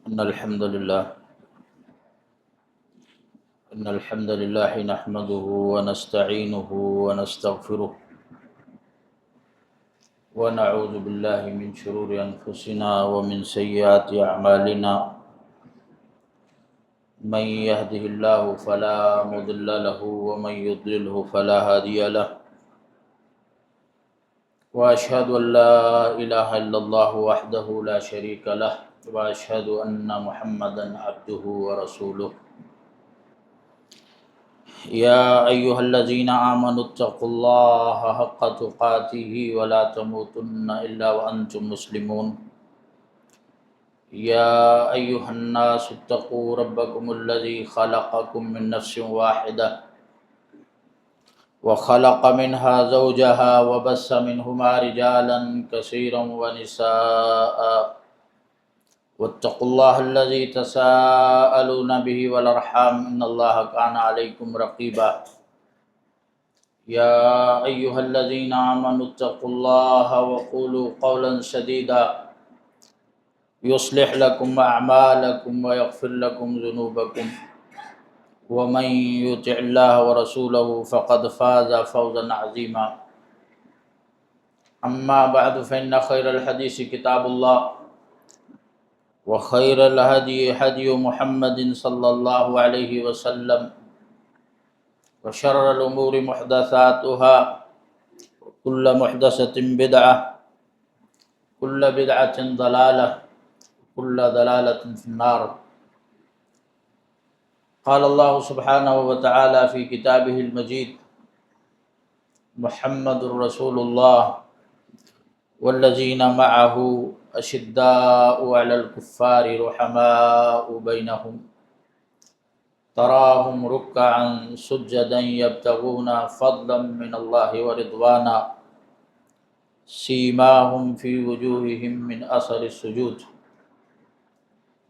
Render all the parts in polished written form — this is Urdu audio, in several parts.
إن الحمد لله نحمده ونستعينه ونستغفره ونعوذ بالله من شرور أنفسنا ومن سيئات أعمالنا. من يهده الله فلا مضل له ومن يضلله فلا هادي له، وأشهد أن لا إله إلا الله وحده لا شريك له، وأشهد أن محمدا عبده ورسوله. يا أيها الذين آمنوا اتقوا الله حق تقاته ولا تموتن إلا وأنتم مسلمون. يا أيها الناس اتقوا ربكم الذي خلقكم من نفس واحدة وخلق منها زوجها وبث منهما رجالا كثيرا ونساء، واتقوا الله الذي تساءلون به والأرحام إن الله كان عليكم رقيبا. يا أيها الذين آمنوا اتقوا الله وقولوا قولا سديدا يصلح لكم أعمالكم ويغفر لكم ذنوبكم، ومن يطع الله ورسوله فقد فاز فوزا عظيما. أما بعد فإن خير الحديث كتاب الله، وخير الهدي هدي محمد صلى الله عليه وسلم، وشر الأمور محدثاتها، وكل محدثة بدعة، كل بدعة ضلالة، كل ضلالة في النار. قال الله سبحانه وتعالى في كتابه المجيد: محمد رسول الله والذين معه أشداء على الكفار رحماء بينهم تراهم ركعا سجدا يبتغون فضلا من الله ورضوانا سيماهم في وجوههم من أثر السجود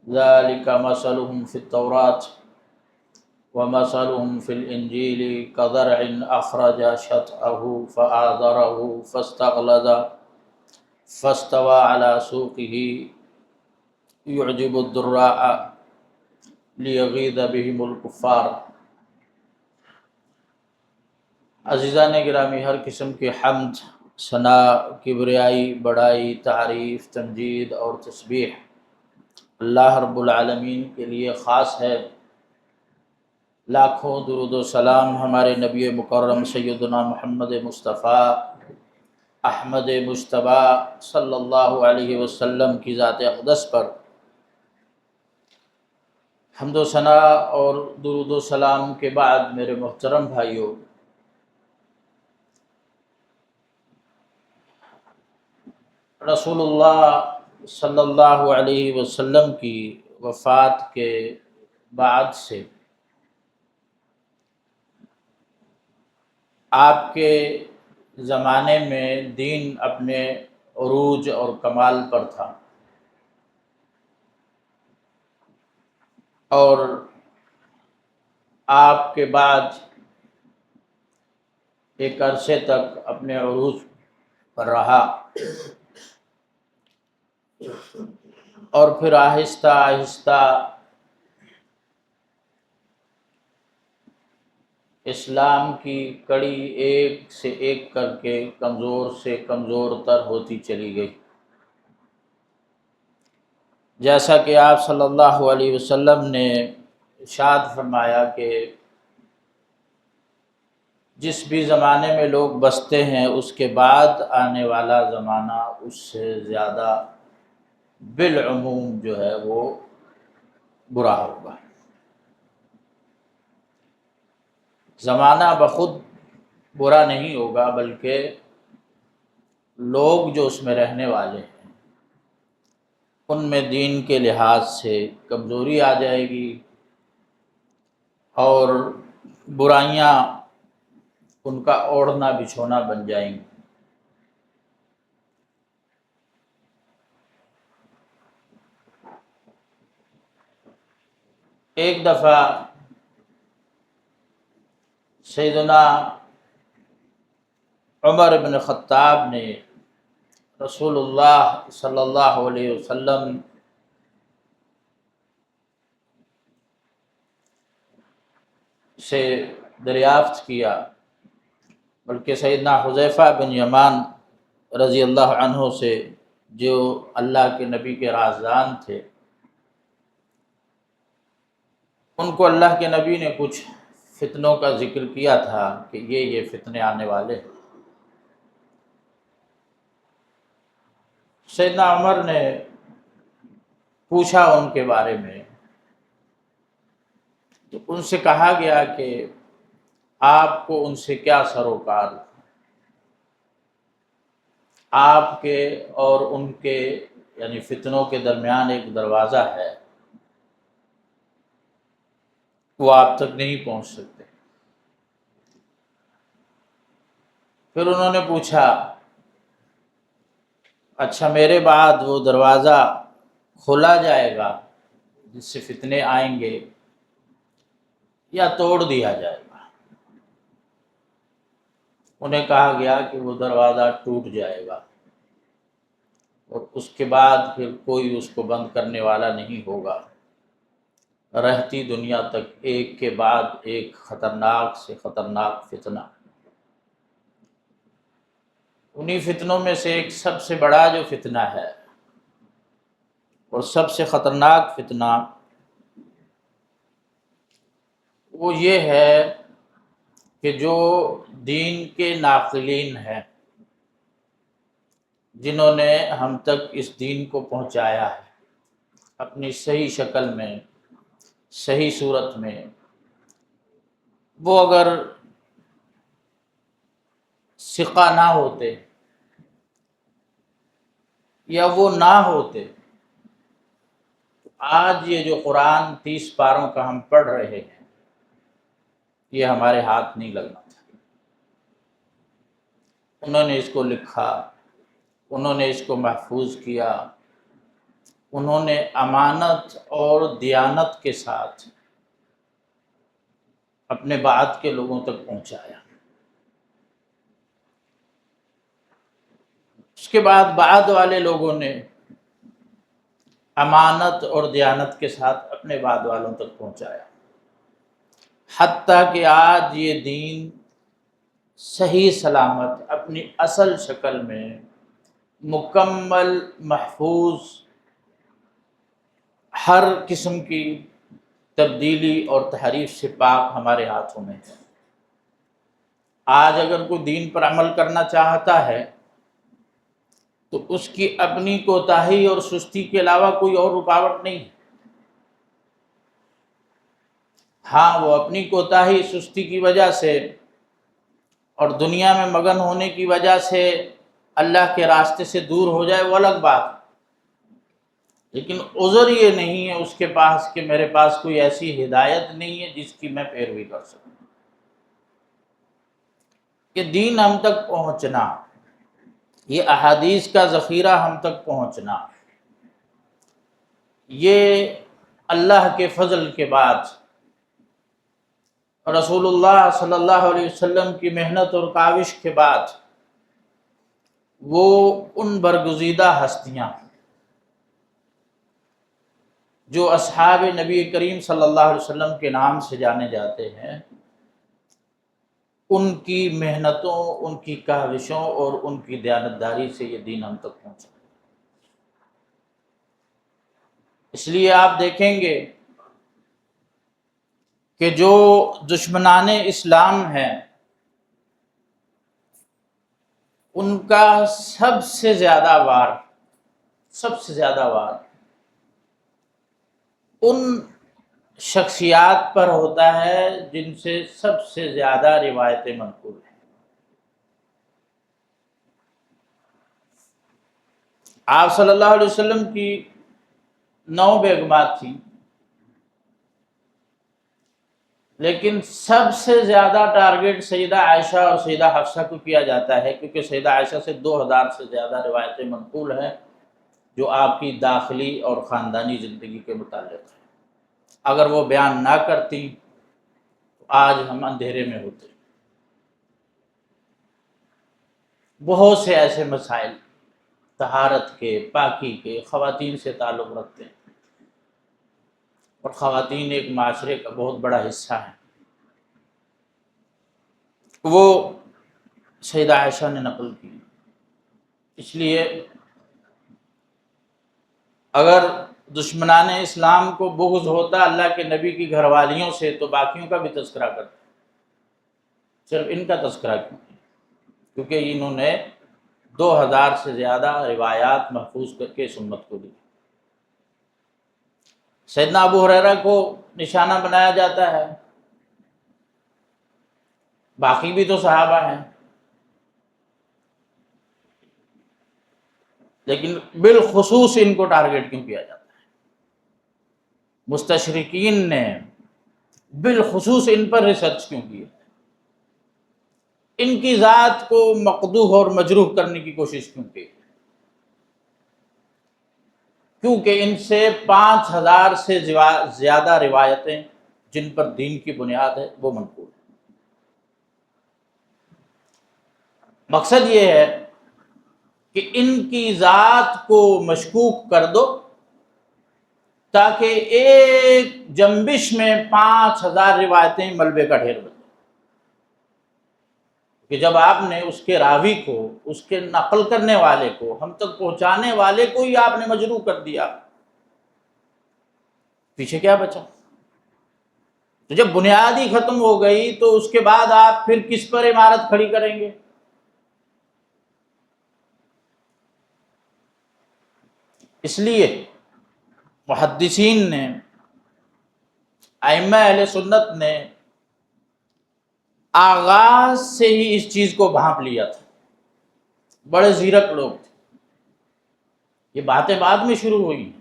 ذلك مثلهم في التوراة ومثلهم في الإنجيل كزرع أخرج شطأه فآزره فاستغلظ فاستوى على سوقه يعجب الضراء لیغیظ بہم الکفار۔ عزیزان گرامی، ہر قسم کی حمد، ثنا، کبریائی، بڑائی، تعریف، تمجید اور تسبیح اللہ رب العالمین کے لیے خاص ہے۔ لاکھوں درود و سلام ہمارے نبی مکرم سیدنا محمد مصطفیٰ احمد مجتبیٰ صلی اللہ علیہ وسلم کی ذات اقدس پر۔ حمد و ثنا اور درود و سلام کے بعد میرے محترم بھائیوں، رسول اللہ صلی اللہ علیہ وسلم کی وفات کے بعد سے آپ کے زمانے میں دین اپنے عروج اور کمال پر تھا، اور آپ کے بعد ایک عرصے تک اپنے عروج پر رہا، اور پھر آہستہ آہستہ اسلام کی کڑی ایک سے ایک کر کے کمزور سے کمزور تر ہوتی چلی گئی، جیسا کہ آپ صلی اللہ علیہ وسلم نے ارشاد فرمایا کہ جس بھی زمانے میں لوگ بستے ہیں اس کے بعد آنے والا زمانہ اس سے زیادہ بالعموم جو ہے وہ برا ہوگا۔ زمانہ بخود برا نہیں ہوگا، بلکہ لوگ جو اس میں رہنے والے ہیں ان میں دین کے لحاظ سے کمزوری آ جائے گی، اور برائیاں ان کا اوڑھنا بچھونا بن جائیں گی۔ ایک دفعہ سیدنا عمر بن خطاب نے رسول اللہ صلی اللہ علیہ وسلم سے دریافت کیا، بلکہ سیدنا حذیفہ بن یمان رضی اللہ عنہ سے، جو اللہ کے نبی کے رازدان تھے، ان کو اللہ کے نبی نے کچھ فتنوں کا ذکر کیا تھا کہ یہ فتنے آنے والے ہیں۔ سیدنا عمر نے پوچھا ان کے بارے میں، تو ان سے کہا گیا کہ آپ کو ان سے کیا سروکار، آپ کے اور ان کے یعنی فتنوں کے درمیان ایک دروازہ ہے، وہ آپ تک نہیں پہنچ سکتے۔ پھر انہوں نے پوچھا، اچھا میرے بعد وہ دروازہ کھولا جائے گا جس سے فتنے آئیں گے، یا توڑ دیا جائے گا؟ انہیں کہا گیا کہ وہ دروازہ ٹوٹ جائے گا، اور اس کے بعد پھر کوئی اس کو بند کرنے والا نہیں ہوگا، رہتی دنیا تک ایک کے بعد ایک خطرناک سے خطرناک فتنہ۔ انہی فتنوں میں سے ایک سب سے بڑا جو فتنہ ہے اور سب سے خطرناک فتنہ، وہ یہ ہے کہ جو دین کے ناقلین ہیں، جنہوں نے ہم تک اس دین کو پہنچایا ہے اپنی صحیح شکل میں، صحیح صورت میں، وہ اگر ثقہ نہ ہوتے یا وہ نہ ہوتے، آج یہ جو قرآن 30 پاروں کا ہم پڑھ رہے ہیں، یہ ہمارے ہاتھ نہیں لگنا تھا۔ انہوں نے اس کو لکھا، انہوں نے اس کو محفوظ کیا، انہوں نے امانت اور دیانت کے ساتھ اپنے بعد کے لوگوں تک پہنچایا۔ اس کے بعد بعد والے لوگوں نے امانت اور دیانت کے ساتھ اپنے بعد والوں تک پہنچایا، حتیٰ کہ آج یہ دین صحیح سلامت اپنی اصل شکل میں مکمل، محفوظ، ہر قسم کی تبدیلی اور تحریف سے پاک ہمارے ہاتھوں میں ہے۔ آج اگر کوئی دین پر عمل کرنا چاہتا ہے تو اس کی اپنی کوتاہی اور سستی کے علاوہ کوئی اور رکاوٹ نہیں ہے۔ ہاں، وہ اپنی کوتاہی سستی کی وجہ سے اور دنیا میں مگن ہونے کی وجہ سے اللہ کے راستے سے دور ہو جائے، وہ الگ بات، لیکن عذر یہ نہیں ہے اس کے پاس کہ میرے پاس کوئی ایسی ہدایت نہیں ہے جس کی میں پیروی کر سکوں۔ کہ دین ہم تک پہنچنا، یہ احادیث کا ذخیرہ ہم تک پہنچنا، یہ اللہ کے فضل کے بعد، رسول اللہ صلی اللہ علیہ وسلم کی محنت اور کاوش کے بعد، وہ ان برگزیدہ ہستیاں جو اصحاب نبی کریم صلی اللہ علیہ وسلم کے نام سے جانے جاتے ہیں، ان کی محنتوں، ان کی کاوشوں اور ان کی دیانتداری سے یہ دین ہم تک پہنچا۔ اس لیے آپ دیکھیں گے کہ جو دشمنان اسلام ہیں، ان کا سب سے زیادہ وار ان شخصیات پر ہوتا ہے جن سے سب سے زیادہ روایتیں منقول ہیں۔ آپ صلی اللہ علیہ وسلم کی 9 بیگمات تھیں، لیکن سب سے زیادہ ٹارگٹ سیدہ عائشہ اور سیدہ حفصہ کو کیا جاتا ہے، کیونکہ سیدہ عائشہ سے 2000 سے زیادہ روایتیں منقول ہیں جو آپ کی داخلی اور خاندانی زندگی کے متعلق ہیں۔ اگر وہ بیان نہ کرتی تو آج ہم اندھیرے میں ہوتے۔ بہت سے ایسے مسائل طہارت کے، پاکی کے، خواتین سے تعلق رکھتے ہیں، اور خواتین ایک معاشرے کا بہت بڑا حصہ ہیں۔ وہ سیدہ عائشہ نے نقل کی۔ اس لیے اگر دشمنان اسلام کو بغض ہوتا اللہ کے نبی کی گھر والیوں سے تو باقیوں کا بھی تذکرہ کرتے، صرف ان کا تذکرہ کیوں؟ کیونکہ انہوں نے 2000 سے زیادہ روایات محفوظ کر کے اس امت کو دی۔ سیدنا ابو ہریرہ کو نشانہ بنایا جاتا ہے، باقی بھی تو صحابہ ہیں، لیکن بالخصوص ان کو ٹارگٹ کیوں کیا جاتا ہے؟ مستشرقین نے بالخصوص ان پر ریسرچ کیوں کی؟ ان کی ذات کو مقدوح اور مجروح کرنے کی کوشش کیوں کی؟ کیونکہ ان سے 5000 سے زیادہ روایتیں جن پر دین کی بنیاد ہے وہ منقول ہیں۔ مقصد یہ ہے کہ ان کی ذات کو مشکوک کر دو تاکہ ایک جنبش میں 5000 روایتیں ملبے کا ڈھیر بن جائیں۔ کہ جب آپ نے اس کے راوی کو، اس کے نقل کرنے والے کو، ہم تک پہنچانے والے کو ہی آپ نے مجروح کر دیا، پیچھے کیا بچا؟ تو جب بنیاد ہی ختم ہو گئی تو اس کے بعد آپ پھر کس پر عمارت کھڑی کریں گے؟ اس لیے محدثین نے، ائمہ اہل سنت نے آغاز سے ہی اس چیز کو بھانپ لیا تھا۔ بڑے زیرک لوگ تھے، یہ باتیں بعد میں شروع ہوئی،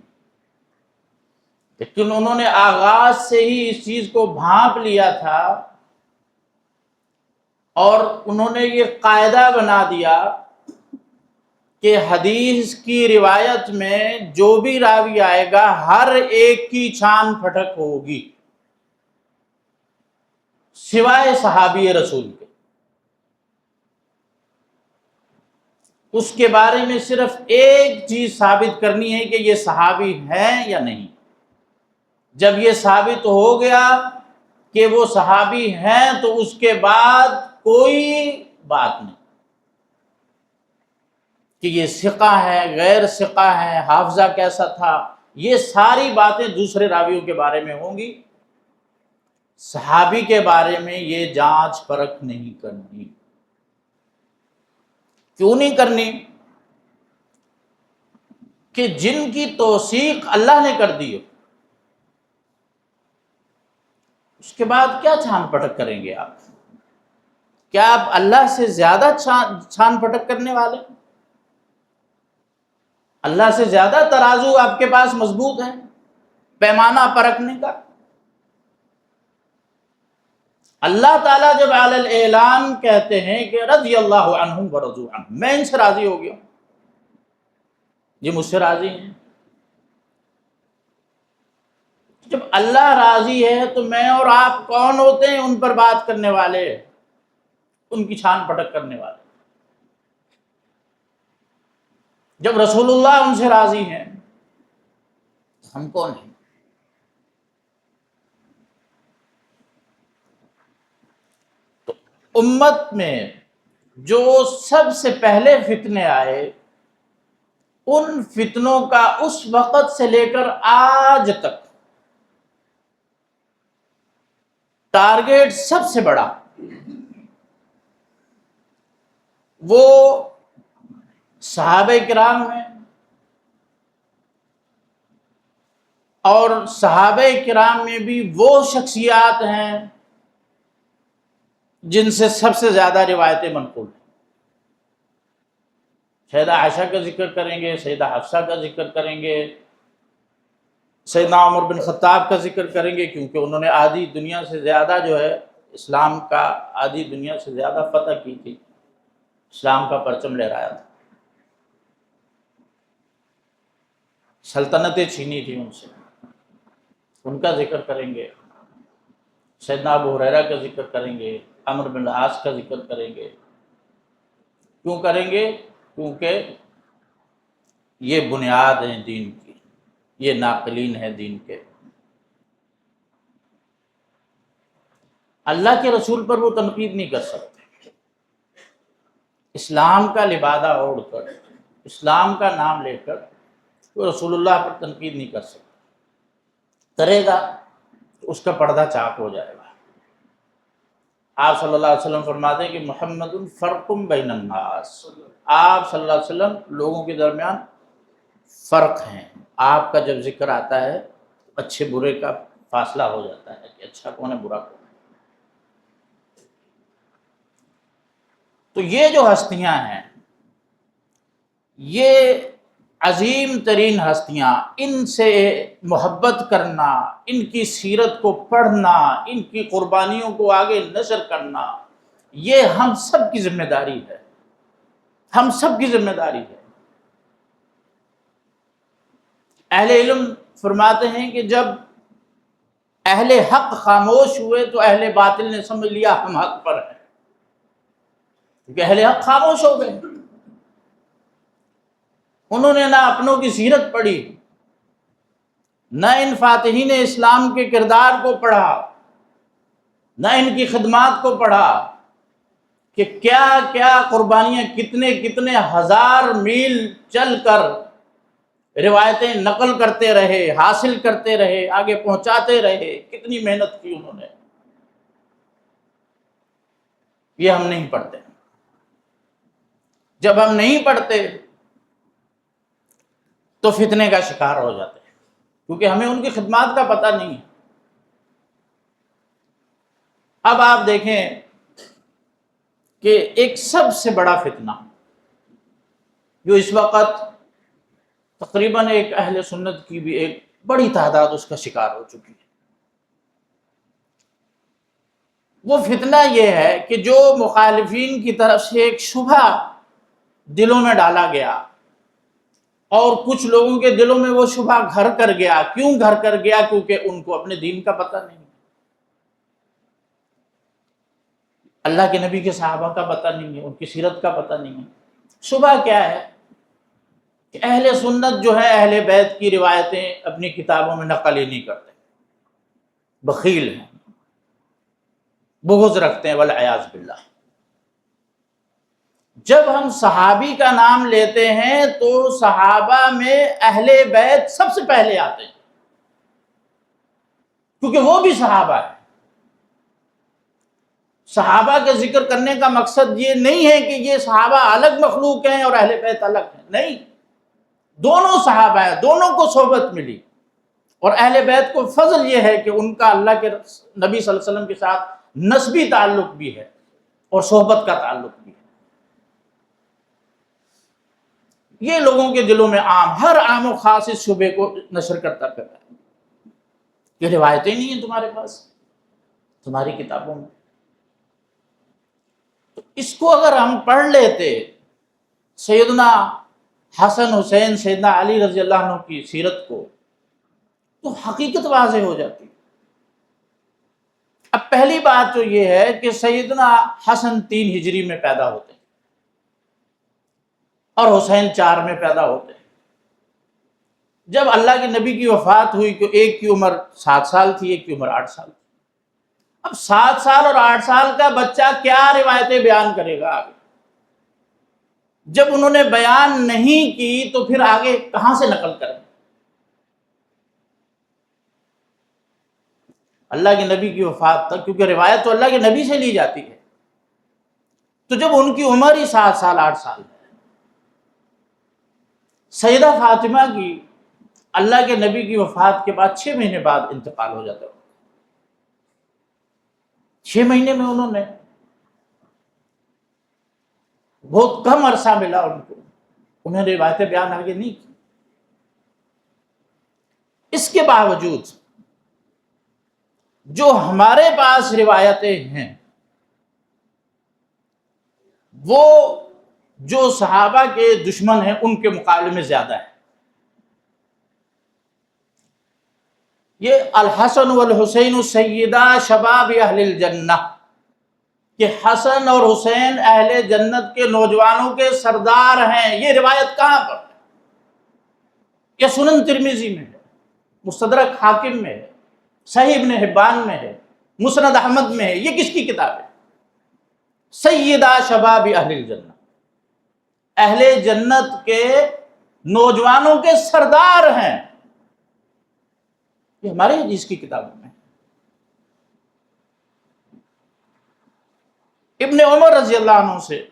لیکن انہوں نے آغاز سے ہی اس چیز کو بھانپ لیا تھا اور انہوں نے یہ قاعدہ بنا دیا کہ حدیث کی روایت میں جو بھی راوی آئے گا ہر ایک کی چھان پھٹک ہوگی سوائے صحابی رسول کے۔ اس کے بارے میں صرف ایک چیز ثابت کرنی ہے کہ یہ صحابی ہیں یا نہیں۔ جب یہ ثابت ہو گیا کہ وہ صحابی ہیں تو اس کے بعد کوئی بات نہیں کہ یہ ثقہ ہے، غیر ثقہ ہے، حافظہ کیسا تھا، یہ ساری باتیں دوسرے راویوں کے بارے میں ہوں گی۔ صحابی کے بارے میں یہ جانچ پرکھ نہیں کرنی۔ کیوں نہیں کرنی؟ کہ جن کی توثیق اللہ نے کر دی ہو، اس کے بعد کیا چھان پھٹک کریں گے آپ؟ کیا آپ اللہ سے زیادہ چھان پھٹک کرنے والے؟ اللہ سے زیادہ ترازو آپ کے پاس مضبوط ہے پیمانہ پرکھنے کا؟ اللہ تعالیٰ جب علی الاعلان کہتے ہیں کہ رضی اللہ عنہم ورضوا عنہ، میں ان سے راضی ہو گیا، یہ مجھ سے راضی ہیں۔ جب اللہ راضی ہے تو میں اور آپ کون ہوتے ہیں ان پر بات کرنے والے، ان کی چھان پھٹک کرنے والے؟ جب رسول اللہ ان سے راضی ہیں ہم کون ہیں؟ تو امت میں جو سب سے پہلے فتنے آئے، ان فتنوں کا اس وقت سے لے کر آج تک ٹارگیٹ سب سے بڑا وہ صحابہ کرام ہیں، اور صحابہ کرام میں بھی وہ شخصیات ہیں جن سے سب سے زیادہ روایتیں منقول ہیں۔ سیدہ عائشہ کا ذکر کریں گے، سیدہ حفصہ کا ذکر کریں گے، سیدنا عمر بن خطاب کا ذکر کریں گے، کیونکہ انہوں نے آدھی دنیا سے زیادہ جو ہے اسلام کا آدھی دنیا سے زیادہ فتح کی تھی، اسلام کا پرچم لہرایا تھا، سلطنتیں چھینی تھی ان سے، ان کا ذکر کریں گے، سیدنا ابو ہریرہ کا ذکر کریں گے، عمرو بن العاص کا ذکر کریں گے۔ کیوں کریں گے؟ کیونکہ یہ بنیاد ہیں دین کی، یہ ناقلین ہیں دین کے۔ اللہ کے رسول پر وہ تنقید نہیں کر سکتے، اسلام کا لبادہ اوڑھ کر، اسلام کا نام لے کر وہ رسول اللہ پر تنقید نہیں کر سکتا، کرے گا تو اس کا پردہ چاک ہو جائے گا۔ آپ صلی اللہ علیہ وسلم فرماتے ہیں کہ محمد فرق بین الناس، آپ صلی اللہ علیہ وسلم لوگوں کے درمیان فرق ہیں۔ آپ کا جب ذکر آتا ہے اچھے برے کا فاصلہ ہو جاتا ہے کہ اچھا کون ہے برا کون ہے۔ تو یہ جو ہستیاں ہیں، یہ عظیم ترین ہستیاں، ان سے محبت کرنا، ان کی سیرت کو پڑھنا، ان کی قربانیوں کو آگے نشر کرنا، یہ ہم سب کی ذمہ داری ہے، ہم سب کی ذمہ داری ہے۔ اہل علم فرماتے ہیں کہ جب اہل حق خاموش ہوئے تو اہل باطل نے سمجھ لیا ہم حق پر ہیں، کیونکہ اہل حق خاموش ہو گئے، انہوں نے نہ اپنوں کی سیرت پڑھی، نہ ان فاتحین اسلام کے کردار کو پڑھا، نہ ان کی خدمات کو پڑھا کہ کیا کیا قربانیاں، کتنے کتنے ہزار میل چل کر روایتیں نقل کرتے رہے، حاصل کرتے رہے، آگے پہنچاتے رہے، کتنی محنت کی انہوں نے۔ یہ ہم نہیں پڑھتے۔ جب ہم نہیں پڑھتے تو فتنے کا شکار ہو جاتے ہیں، کیونکہ ہمیں ان کی خدمات کا پتہ نہیں ہے۔ اب آپ دیکھیں کہ ایک سب سے بڑا فتنہ جو اس وقت تقریباً ایک اہل سنت کی بھی ایک بڑی تعداد اس کا شکار ہو چکی ہے، وہ فتنہ یہ ہے کہ جو مخالفین کی طرف سے ایک شبہ دلوں میں ڈالا گیا، اور کچھ لوگوں کے دلوں میں وہ شبہ گھر کر گیا۔ کیوں گھر کر گیا؟ کیونکہ ان کو اپنے دین کا پتہ نہیں، اللہ کے نبی کے صحابہ کا پتہ نہیں ہے، ان کی سیرت کا پتہ نہیں ہے۔ شبہ کیا ہے کہ اہل سنت جو ہے اہل بیت کی روایتیں اپنی کتابوں میں نقل ہی نہیں کرتے، بخیل ہیں، بغض رکھتے ہیں، والعیاذ باللہ۔ جب ہم صحابی کا نام لیتے ہیں تو صحابہ میں اہل بیت سب سے پہلے آتے ہیں، کیونکہ وہ بھی صحابہ ہیں۔ صحابہ کا ذکر کرنے کا مقصد یہ نہیں ہے کہ یہ صحابہ الگ مخلوق ہیں اور اہل بیت الگ ہیں، نہیں، دونوں صحابہ ہیں، دونوں کو صحبت ملی، اور اہل بیت کو فضل یہ ہے کہ ان کا اللہ کے نبی صلی اللہ علیہ وسلم کے ساتھ نسبی تعلق بھی ہے اور صحبت کا تعلق بھی ہے۔ یہ لوگوں کے دلوں میں ہر عام و خاص اس شبے کو نشر کرتا پھر ہے کہ روایتیں نہیں ہیں تمہارے پاس، تمہاری کتابوں میں۔ تو اس کو اگر ہم پڑھ لیتے، سیدنا حسن حسین، سیدنا علی رضی اللہ عنہ کی سیرت کو، تو حقیقت واضح ہو جاتی۔ اب پہلی بات تو یہ ہے کہ سیدنا حسن 3 ہجری میں پیدا ہوتے ہیں اور حسین 4 میں پیدا ہوتے ہیں۔ جب اللہ کے نبی کی وفات ہوئی تو ایک کی عمر 7 سال تھی، ایک کی عمر 8 سال تھی۔ اب 7 سال اور 8 سال کا بچہ کیا روایتیں بیان کرے گا آگے؟ جب انہوں نے بیان نہیں کی تو پھر آگے کہاں سے نقل کریں؟ اللہ کے نبی کی وفات تک، کیونکہ روایت تو اللہ کے نبی سے لی جاتی ہے، تو جب ان کی عمر ہی 7 سال 8 سال ہے، سیدہ فاطمہ کی اللہ کے نبی کی وفات کے بعد 6 مہینے بعد انتقال ہو جاتا ہے۔ 6 مہینے میں انہوں نے، بہت کم عرصہ ملا ان کو، انہیں روایتیں بیان آگے نہیں کی۔ اس کے باوجود جو ہمارے پاس روایتیں ہیں وہ جو صحابہ کے دشمن ہیں ان کے مقابلے میں زیادہ ہے۔ یہ الحسن والحسین سیدہ شباب اہل الجنہ، کہ حسن اور حسین اہل جنت کے نوجوانوں کے سردار ہیں، یہ روایت کہاں پر ہے؟ یہ سنن ترمذی میں ہے، مستدرک حاکم میں ہے، صحیح ابن حبان میں ہے، مسند احمد میں ہے۔ یہ کس کی کتاب ہے؟ سیدہ شباب اہل الجنہ۔ اہل جنت کے نوجوانوں کے سردار ہیں. یہ ہماری حدیث کی کتابوں میں. ابن عمر رضی اللہ عنہ سے،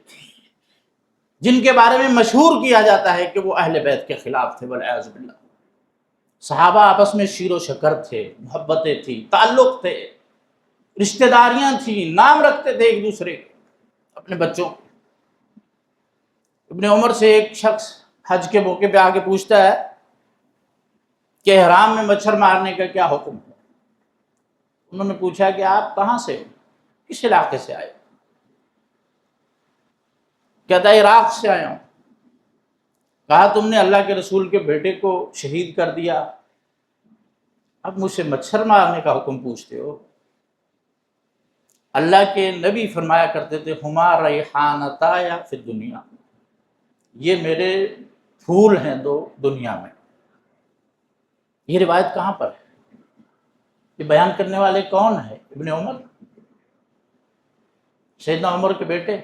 جن کے بارے میں مشہور کیا جاتا ہے کہ وہ اہل بیت کے خلاف تھے والعیاذ باللہ. صحابہ آپس میں شیر و شکر تھے، محبتیں تھیں، تعلق تھے، رشتہ داریاں تھیں، نام رکھتے تھے ایک دوسرے کے اپنے بچوں. ابن عمر سے ایک شخص حج کے موقع پہ آ کے پوچھتا ہے کہ احرام میں مچھر مارنے کا کیا حکم ہے. انہوں نے پوچھا کہ آپ کہاں سے ہو، کس علاقے سے آئے؟ کہتا ہے عراق سے آیا ہوں. کہا تم نے اللہ کے رسول کے بیٹے کو شہید کر دیا، اب مجھ سے مچھر مارنے کا حکم پوچھتے ہو؟ اللہ کے نبی فرمایا کرتے تھے ہما ریحانتایا فی الدنیا، یہ میرے پھول ہیں دو دنیا میں. یہ روایت کہاں پر ہے؟ یہ بیان کرنے والے کون ہیں؟ ابن عمر، سیدنا عمر کے بیٹے،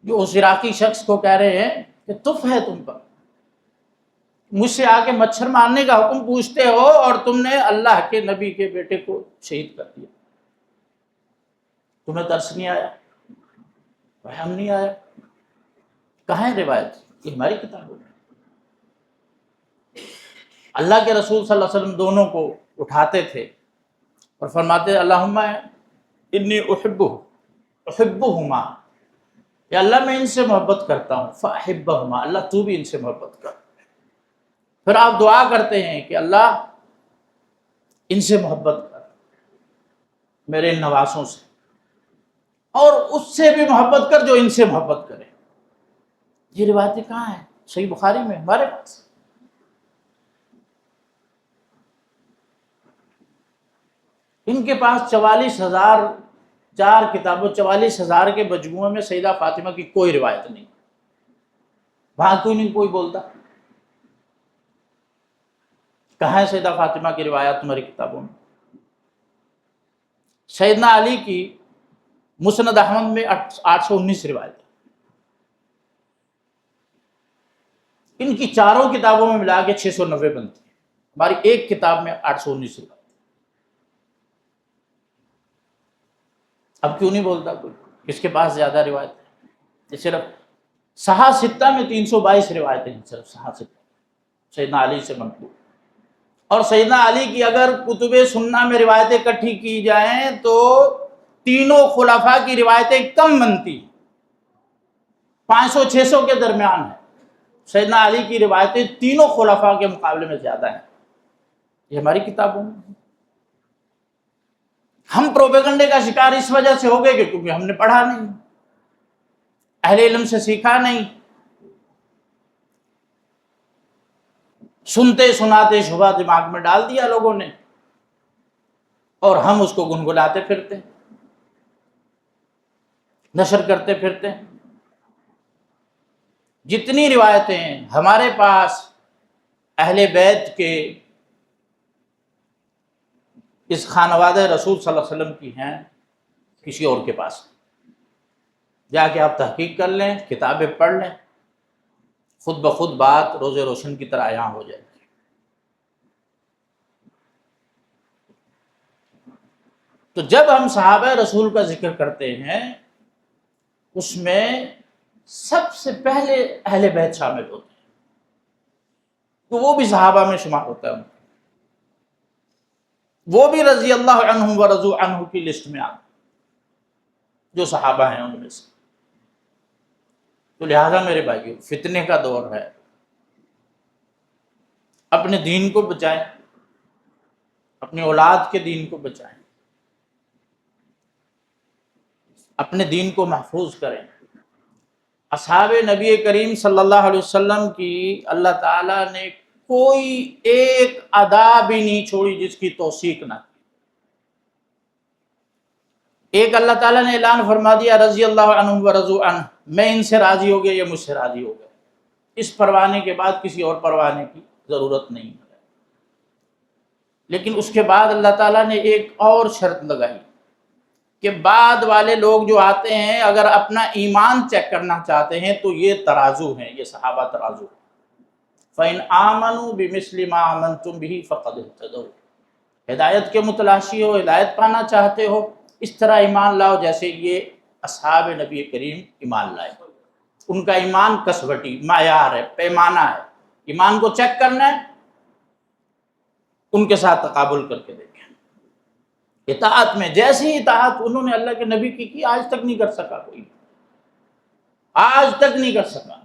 جو اس عراقی شخص کو کہہ رہے ہیں کہ تف ہے تم پر، مجھ سے آ کے مچھر مارنے کا حکم پوچھتے ہو اور تم نے اللہ کے نبی کے بیٹے کو شہید کر دیا. تمہیں ترس نہیں آیا؟ ہم نہیں آیا. کہاں ہے روایت؟ یہ ہماری کتابوں میں. اللہ کے رسول صلی اللہ علیہ وسلم دونوں کو اٹھاتے تھے اور فرماتے اللہم انی احبہما، یا اللہ میں ان سے محبت کرتا ہوں، فاحبہما، اللہ تو بھی ان سے محبت کر. پھر آپ دعا کرتے ہیں کہ اللہ ان سے محبت کر، میرے ان نواسوں سے، اور اس سے بھی محبت کر جو ان سے محبت کرے. یہ روایتیں کہاں ہیں؟ صحیح بخاری میں ہمارے پاس. ان کے پاس 44,000 4 کتابوں 44,000 کے مجموعے میں سیدہ فاطمہ کی کوئی روایت نہیں. وہاں کوئی نہیں کوئی بولتا. کہاں ہے سیدہ فاطمہ کی روایات تمہاری کتابوں میں؟ سیدنا علی کی مسند احمد میں 819 روایت. ان کی چاروں کتابوں میں ملا کے 690 بنتی ہیں. ہماری ایک کتاب میں 819 روایت. اب کیوں نہیں بولتا کوئی؟ کس کے پاس زیادہ روایت ہے؟ یہ صرف صحاح ستہ میں 322 روایتیں ہیں، صرف صحاح ستہ سیدنا علی سے منقول. اور سیدنا علی کی اگر کتب سنہ میں روایتیں اکٹھی کی جائیں تو تینوں خلفاء کی روایتیں کم بنتی، 500-600 کے درمیان ہے. سیدنا علی کی روایتیں تینوں خلفاء کے مقابلے میں زیادہ ہیں. یہ ہماری کتابوں میں. ہم پروپیگنڈے کا شکار اس وجہ سے ہو گئے کہ کیونکہ ہم نے پڑھا نہیں، اہل علم سے سیکھا نہیں، سنتے سناتے شبہ دماغ میں ڈال دیا لوگوں نے، اور ہم اس کو گنگناتے پھرتے، نشر کرتے پھرتے. جتنی روایتیں ہمارے پاس اہل بیت کے اس خانوادہ رسول صلی اللہ علیہ وسلم کی ہیں، کسی اور کے پاس جا کے آپ تحقیق کر لیں، کتابیں پڑھ لیں، خود بخود بات روز روشن کی طرح یہاں ہو جائے گی. تو جب ہم صحابہ رسول کا ذکر کرتے ہیں اس میں سب سے پہلے اہل بیت شامل ہوتے ہیں، تو وہ بھی صحابہ میں شمار ہوتا ہے، وہ بھی رضی اللہ عنہم ورضوا عنہ کی لسٹ میں آتے جو صحابہ ہیں ان میں سے. تو لہذا میرے بھائیو، فتنے کا دور ہے، اپنے دین کو بچائیں، اپنی اولاد کے دین کو بچائیں، اپنے دین کو محفوظ کریں. اصحاب نبی کریم صلی اللہ علیہ وسلم کی اللہ تعالیٰ نے کوئی ایک ادا بھی نہیں چھوڑی جس کی توثیق نہ کی. ایک اللہ تعالیٰ نے اعلان فرما دیا رضی اللہ عنہ ورضوا عنہ، میں ان سے راضی ہو گیا، یہ مجھ سے راضی ہو گئے. اس پروانے کے بعد کسی اور پروانے کی ضرورت نہیں ہے. لیکن اس کے بعد اللہ تعالیٰ نے ایک اور شرط لگائی کہ بعد والے لوگ جو آتے ہیں اگر اپنا ایمان چیک کرنا چاہتے ہیں تو یہ ترازو ہیں، یہ صحابہ ترازو۔ فَإِنْ آمَنُوا بِمِثْلِ مَا آمَنْتُمْ بِهِ فَقَدِ اهْتَدَوْا، ہدایت کے متلاشی ہو، ہدایت پانا چاہتے ہو، اس طرح ایمان لاؤ جیسے یہ اصحاب نبی کریم ایمان لائے۔ ان کا ایمان کسوٹی معیار ہے، پیمانہ ہے، ایمان کو چیک کرنا ہے، ان کے ساتھ تقابل کر کے دیکھیں۔ اطاعت میں جیسی اطاعت انہوں نے اللہ کے نبی کی آج تک نہیں کر سکا کوئی، آج تک نہیں کر سکا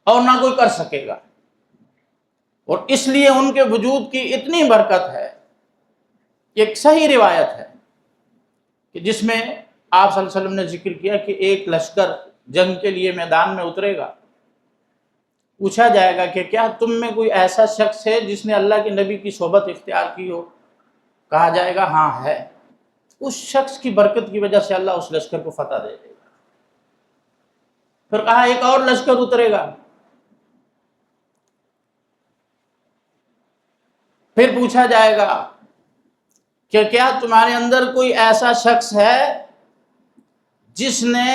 اور نہ کوئی کر سکے گا۔ اور اس لیے ان کے وجود کی اتنی برکت ہے، ایک صحیح روایت ہے کہ جس میں آپ صلی اللہ علیہ وسلم نے ذکر کیا کہ ایک لشکر جنگ کے لیے میدان میں اترے گا، پوچھا جائے گا کہ کیا تم میں کوئی ایسا شخص ہے جس نے اللہ کے نبی کی صحبت اختیار کی ہو؟ کہا جائے گا ہاں ہے۔ اس شخص کی برکت کی وجہ سے اللہ اس لشکر کو فتح دے دے گا۔ پھر کہا ایک اور لشکر اترے گا، پھر پوچھا جائے گا کہ کیا تمہارے اندر کوئی ایسا شخص ہے جس نے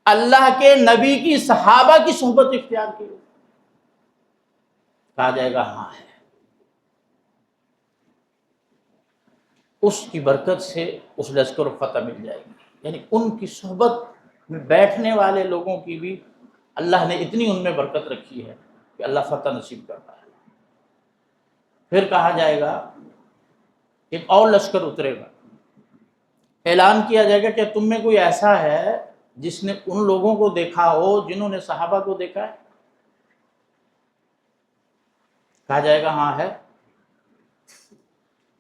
اللہ کے نبی کی صحابہ کی صحبت اختیار کی؟ کہا جائے گا ہاں ہے۔ اس کی برکت سے اس لشکر کو فتح مل جائے گی، یعنی ان کی صحبت میں بیٹھنے والے لوگوں کی بھی اللہ نے اتنی ان میں برکت رکھی ہے کہ اللہ فتح نصیب کرتا ہے۔ پھر کہا جائے گا ایک اور لشکر اترے گا، اعلان کیا جائے گا کہ تم میں کوئی ایسا ہے جس نے ان لوگوں کو دیکھا ہو جنہوں نے صحابہ کو دیکھا ہے؟ کہا جائے گا ہاں ہے۔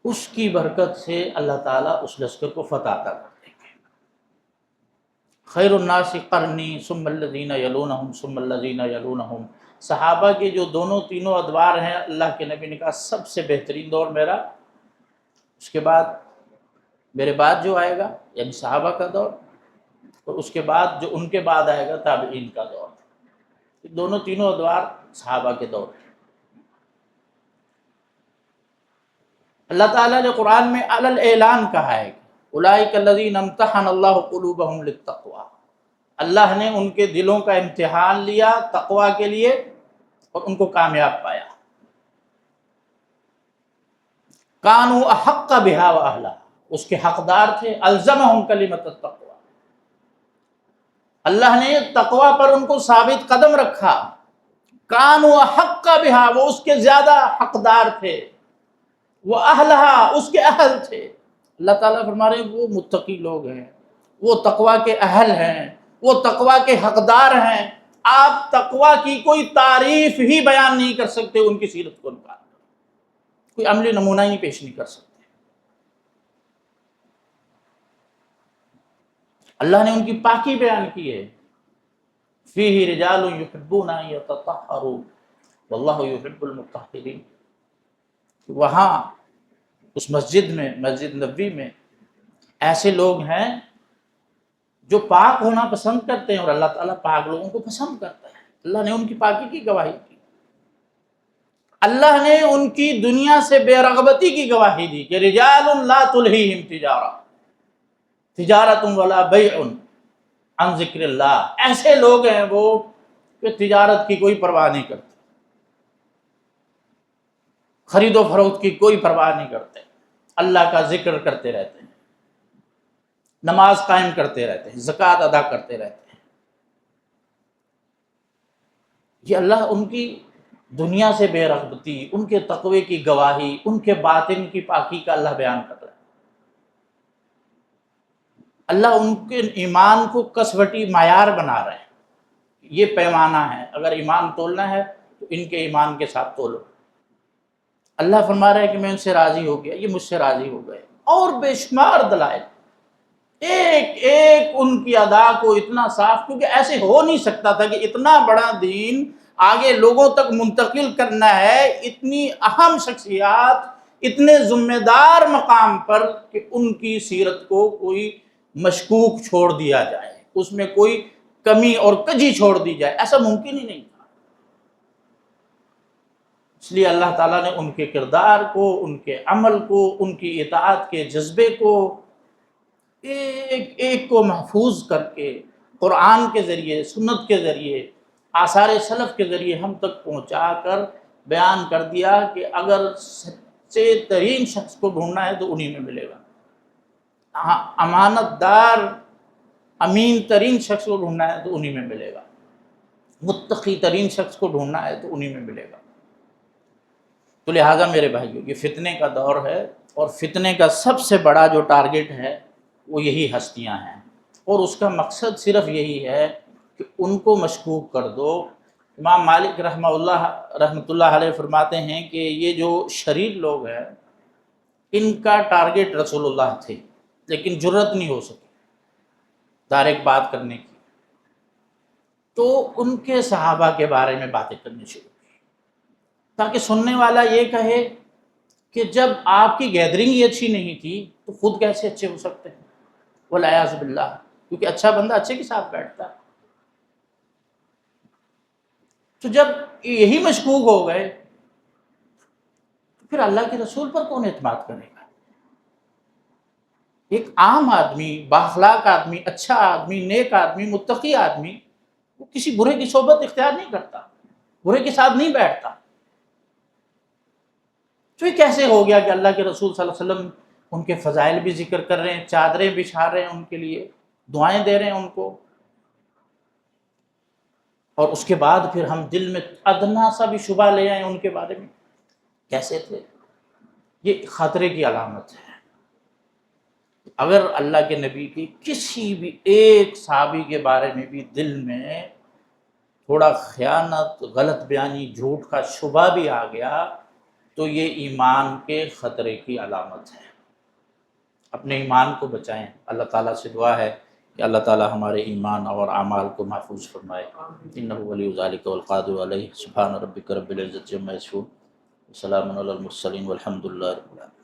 اس کی برکت سے اللہ تعالیٰ اس لشکر کو فتح عطا کر دیں گے۔ خیر الناس قرنی ثم الذین یلونہم ثم الذین یلونہم، صحابہ کے جو دونوں تینوں ادوار ہیں، اللہ کے نبی نے کہا سب سے بہترین دور میرا، اس کے بعد میرے بعد جو آئے گا یعنی صحابہ کا دور، اور اس کے بعد جو ان کے بعد آئے گا تابعین کا دور۔ دونوں تینوں ادوار صحابہ کے دور ہیں۔ اللہ تعالیٰ نے قرآن میں علی الاعلان کہا ہے اولئک الذین امتحن اللہ قلوبہم للتقوی، اللہ نے ان کے دلوں کا امتحان لیا تقوی کے لیے اور ان کو کامیاب پایا۔ کانوا احق بہا واہلہا، اس کے حقدار تھے، الزمہم کلمۃ التقوی، اللہ نے تقوی پر ان کو ثابت قدم رکھا۔ کانوا احق بہا، وہ اس کے زیادہ حقدار تھے، وہ اہلہا، اس کے اہل تھے۔ اللہ تعالیٰ فرما رہے ہیں وہ متقی لوگ ہیں، وہ تقوی کے اہل ہیں، وہ تقوی کے حقدار ہیں۔ آپ تقوی کی کوئی تعریف ہی بیان نہیں کر سکتے ان کی سیرت کو نکال کر، کوئی عملی نمونہ ہی پیش نہیں کر سکتے۔ اللہ نے ان کی پاکی بیان کی ہے، فیہ رجال یحبون ان یتطہروا واللہ یحب المطہرین۔ وہاں اس مسجد میں، مسجد نبوی میں ایسے لوگ ہیں جو پاک ہونا پسند کرتے ہیں اور اللہ تعالیٰ پاک لوگوں کو پسند کرتا ہے۔ اللہ نے ان کی پاکی کی گواہی کی، اللہ نے ان کی دنیا سے بے رغبتی کی گواہی دی کہ رجال لا تلہیہم تجارت ولا بیع عن ذکر اللہ، ایسے لوگ ہیں وہ کہ تجارت کی کوئی پرواہ نہیں کرتے، خرید و فروخت کی کوئی پرواہ نہیں کرتے، اللہ کا ذکر کرتے رہتے ہیں، نماز قائم کرتے رہتے ہیں، زکوٰۃ ادا کرتے رہتے ہیں۔ یہ اللہ ان کی دنیا سے بے رغبتی، ان کے تقوی کی گواہی، ان کے باطن کی پاکی کا اللہ بیان کر رہا ہے۔ اللہ ان کے ایمان کو کسوٹی معیار بنا رہے ہیں، یہ پیمانہ ہے، اگر ایمان تولنا ہے تو ان کے ایمان کے ساتھ تولو۔ اللہ فرما رہا ہے کہ میں ان سے راضی ہو گیا، یہ مجھ سے راضی ہو گئے، اور بے شمار دلائل، ایک ایک ان کی ادا کو اتنا صاف، کیونکہ ایسے ہو نہیں سکتا تھا کہ اتنا بڑا دین آگے لوگوں تک منتقل کرنا ہے، اتنی اہم شخصیات اتنے ذمہ دار مقام پر، کہ ان کی سیرت کو کوئی مشکوک چھوڑ دیا جائے، اس میں کوئی کمی اور کجی چھوڑ دی جائے، ایسا ممکن ہی نہیں تھا۔ اس لیے اللہ تعالیٰ نے ان کے کردار کو، ان کے عمل کو، ان کی اطاعت کے جذبے کو ایک ایک کو محفوظ کر کے قرآن کے ذریعے، سنت کے ذریعے، آثار سلف کے ذریعے ہم تک پہنچا کر بیان کر دیا کہ اگر سچے ترین شخص کو ڈھونڈنا ہے تو انہی میں ملے گا، امانت دار امین ترین شخص کو ڈھونڈنا ہے تو انہی میں ملے گا، متقی ترین شخص کو ڈھونڈنا ہے تو انہی میں ملے گا۔ تو لہٰذا میرے بھائیو، یہ فتنے کا دور ہے، اور فتنے کا سب سے بڑا جو ٹارگٹ ہے وہ یہی ہستیاں ہیں، اور اس کا مقصد صرف یہی ہے کہ ان کو مشکوک کر دو۔ امام مالک رحمۃ اللہ علیہ فرماتے ہیں کہ یہ جو شریر لوگ ہیں ان کا ٹارگٹ رسول اللہ تھے، لیکن جرت نہیں ہو سکی ڈائریکٹ بات کرنے کی، تو ان کے صحابہ کے بارے میں باتیں کرنی شروع کی، تاکہ سننے والا یہ کہے کہ جب آپ کی گیدرنگ ہی اچھی نہیں تھی تو خود کیسے اچھے ہو سکتے ہیں، والعیاذ باللہ، کیونکہ اچھا بندہ اچھے کے ساتھ بیٹھتا ہے۔ تو جب یہی مشکوک ہو گئے تو پھر اللہ کے رسول پر کون اعتماد کرے گا؟ ایک عام آدمی، بااخلاق آدمی، اچھا آدمی، نیک آدمی، متقی آدمی، وہ کسی برے کی صحبت اختیار نہیں کرتا، برے کے ساتھ نہیں بیٹھتا۔ تو یہ کیسے ہو گیا کہ اللہ کے رسول صلی اللہ علیہ وسلم ان کے فضائل بھی ذکر کر رہے ہیں، چادریں بچھا رہے ہیں ان کے لیے، دعائیں دے رہے ہیں ان کو، اور اس کے بعد پھر ہم دل میں ادنا سا بھی شبہ لے آئیں ان کے بارے میں؟ کیسے تھے؟ یہ خطرے کی علامت ہے۔ اگر اللہ کے نبی کی کسی بھی ایک صحابی کے بارے میں بھی دل میں تھوڑا خیانت، غلط بیانی، جھوٹ کا شبہ بھی آ گیا تو یہ ایمان کے خطرے کی علامت ہے۔ اپنے ایمان کو بچائیں۔ اللہ تعالیٰ سے دعا ہے کہ اللہ تعالیٰ ہمارے ایمان اور اعمال کو محفوظ فرمائے۔ انہ ولی ذلک والقادر علیہ۔ سبحان ربک رب العزۃ عما یصفون، وسلام علی المرسلین والحمد للہ رب العالمین۔